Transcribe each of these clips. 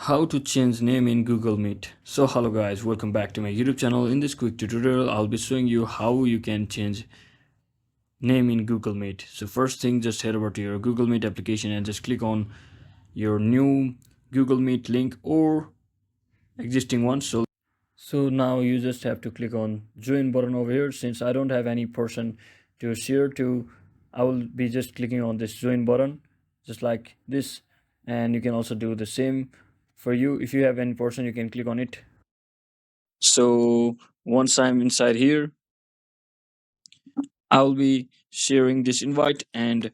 How to change name in Google Meet. So hello guys, welcome back to my YouTube channel. In this quick tutorial I'll be showing you how you can change name in Google Meet. So first thing, just head over to your Google Meet application and just click on your new Google Meet link or existing one. So now you just have to click on join button over here. Since I don't have any person to share to, I will be just clicking on this join button just like this, and you can also do the same for you. If you have any person, you can click on it. So once I'm inside here, I'll be sharing this invite, and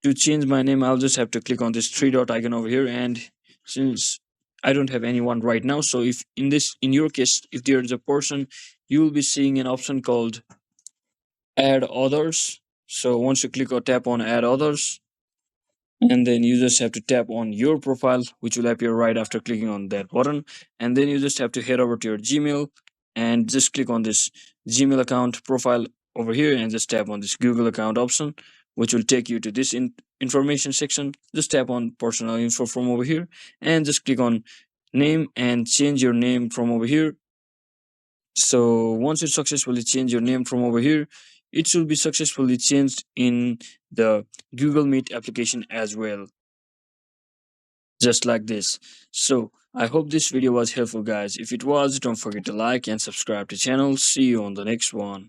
to change my name I'll just have to click on this three dot icon over here. And since I don't have anyone right now, so if in your case, if there is a person, you will be seeing an option called add others. So once you click or tap on add others, and then you just have to tap on your profile, which will appear right after clicking on that button. And then you just have to head over to your Gmail and just click on this Gmail account profile over here, and just tap on this Google account option, which will take you to this information section. Just tap on personal info from over here and just click on name and change your name from over here. So once you successfully change your name from over here, it should be successfully changed in the Google Meet application as well, just like this. So I hope this video was helpful guys. If it was, don't forget to like and subscribe to channel. See you on the next one.